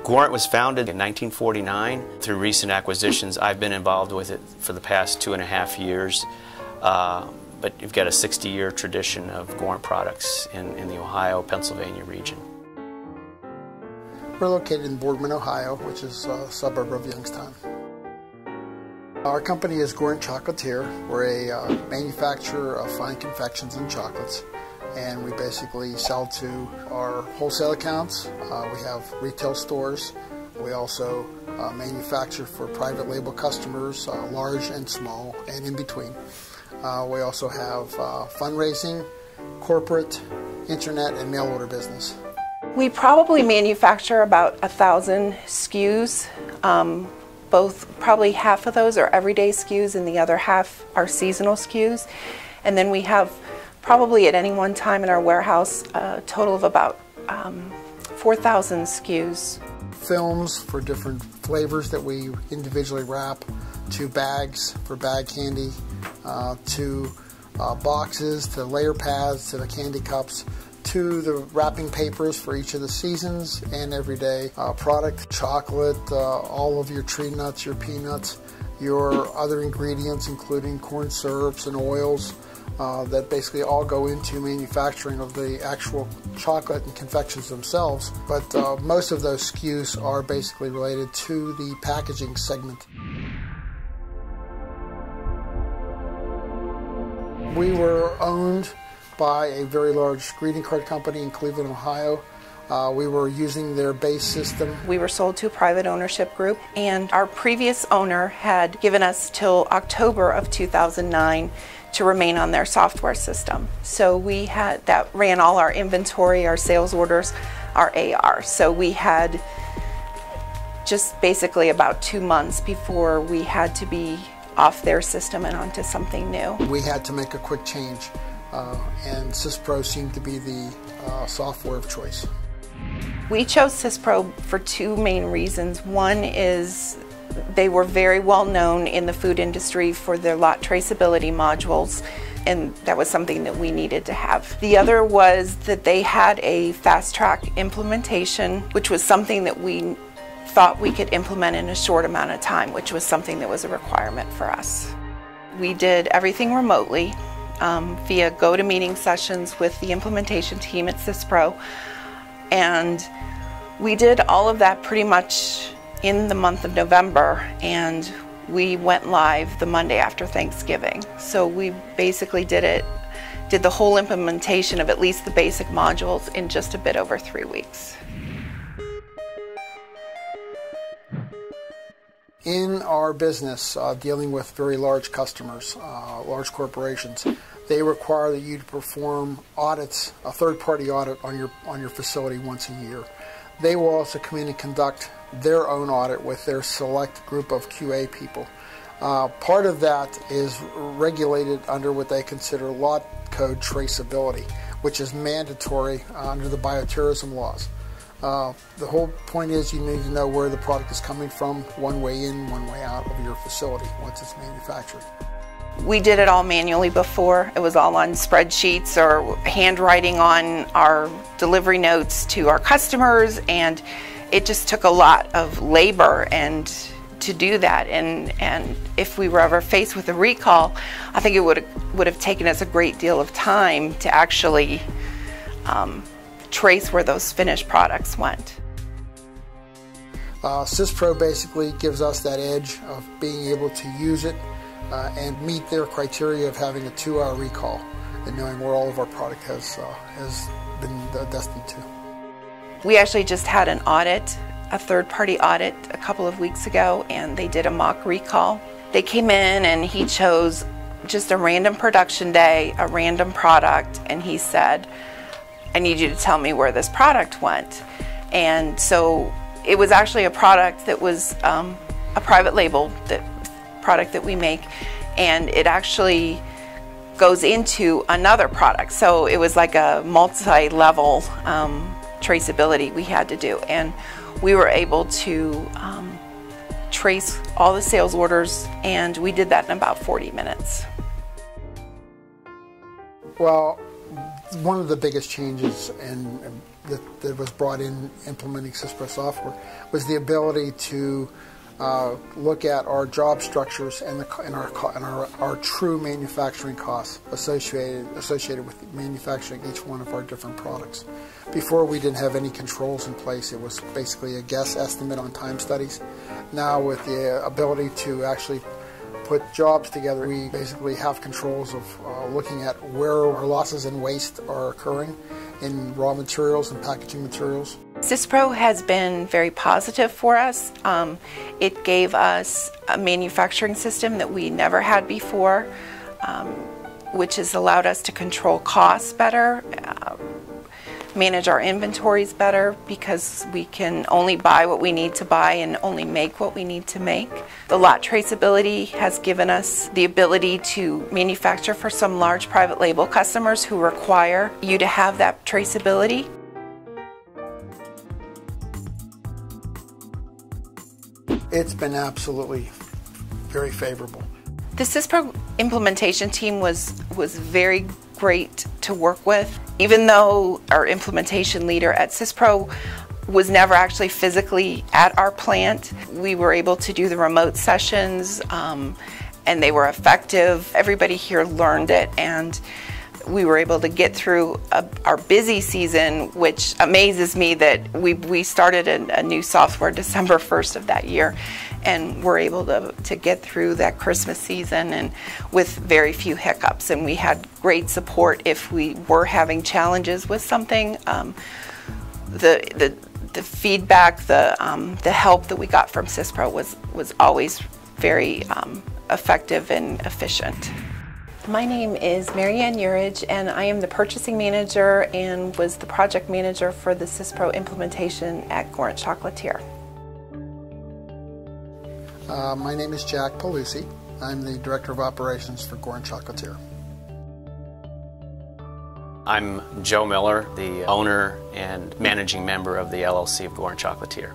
Gorant was founded in 1949. Through recent acquisitions, I've been involved with it for the past 2.5 years. But you've got a 60-year tradition of Gorant products in the Ohio, Pennsylvania region. We're located in Boardman, Ohio, which is a suburb of Youngstown. Our company is Gorant Chocolatier. We're a manufacturer of fine confections and chocolates, and we basically sell to our wholesale accounts. We have retail stores. We also manufacture for private label customers, large and small, and in between. We also have fundraising, corporate, internet, and mail order business. We probably manufacture about 1,000 SKUs. Probably half of those are everyday SKUs and the other half are seasonal SKUs. And then we have probably at any one time in our warehouse a total of about 4,000 SKUs. Films for different flavors that we individually wrap, to bags for bag candy, to boxes, to layer pads, to the candy cups, to the wrapping papers for each of the seasons and everyday product, chocolate, all of your tree nuts, your peanuts, your other ingredients including corn syrups and oils that basically all go into manufacturing of the actual chocolate and confections themselves. But most of those SKUs are basically related to the packaging segment. We were owned by a very large greeting card company in Cleveland, Ohio. We were using their base system. We were sold to a private ownership group, and our previous owner had given us till October of 2009 to remain on their software system. So that ran all our inventory, our sales orders, our AR. So we had just basically about 2 months before we had to be off their system and onto something new. We had to make a quick change. And SYSPRO seemed to be the software of choice. We chose SYSPRO for 2 main reasons. One is they were very well known in the food industry for their lot traceability modules, and that was something that we needed to have. The other was that they had a fast-track implementation, which was something that we thought we could implement in a short amount of time, which was something that was a requirement for us. We did everything remotely. Via go-to-meeting sessions with the implementation team at SYSPRO, and we did all of that pretty much in the month of November, and we went live the Monday after Thanksgiving. So we basically did the whole implementation of at least the basic modules in just a bit over 3 weeks. In our business, dealing with very large customers, large corporations, they require that you perform audits, a third-party audit on your facility once a year. They will also come in and conduct their own audit with their select group of QA people. Part of that is regulated under what they consider lot code traceability, which is mandatory under the bioterrorism laws. The whole point is you need to know where the product is coming from, one way in, one way out of your facility once it's manufactured. We did it all manually before. It was all on spreadsheets or handwriting on our delivery notes to our customers, and it just took a lot of labor and to do that. And if we were ever faced with a recall, I think it would have taken us a great deal of time to actually trace where those finished products went. SYSPRO basically gives us that edge of being able to use it and meet their criteria of having a 2-hour recall and knowing where all of our product has been destined to. We actually just had an audit, a third-party audit a couple of weeks ago, and they did a mock recall. They came in and he chose just a random production day, a random product, and he said, I need you to tell me where this product went. And so it was actually a product that was a private label product that we make, and it actually goes into another product. So it was like a multi-level traceability we had to do, and we were able to trace all the sales orders, and we did that in about 40 minutes. Well, One of the biggest changes that was brought in implementing SYSPRO software was the ability to look at our job structures and our true manufacturing costs associated with manufacturing each one of our different products. Before, we didn't have any controls in place. It was basically a guess estimate on time studies. Now, with the ability to actually put jobs together, we basically have controls of looking at where our losses and waste are occurring in raw materials and packaging materials. SYSPRO has been very positive for us. It gave us a manufacturing system that we never had before, which has allowed us to control costs better, manage our inventories better, because we can only buy what we need to buy and only make what we need to make. The lot traceability has given us the ability to manufacture for some large private label customers who require you to have that traceability. It's been absolutely very favorable. The SYSPRO implementation team was very great to work with. Even though our implementation leader at SYSPRO was never actually physically at our plant, we were able to do the remote sessions, and they were effective. Everybody here learned it, and we were able to get through our busy season, which amazes me that we started a new software December 1st of that year, and we're able to get through that Christmas season and with very few hiccups. And we had great support if we were having challenges with something. The feedback, the help that we got from SYSPRO was always very effective and efficient. My name is Yerage, and I am the purchasing manager and was the project manager for the SYSPRO implementation at Gorant Chocolatier. My name is Jack Peluse. I'm the Director of Operations for Gorant Chocolatier. I'm Joe Miller, the owner and managing member of the LLC of Gorant Chocolatier.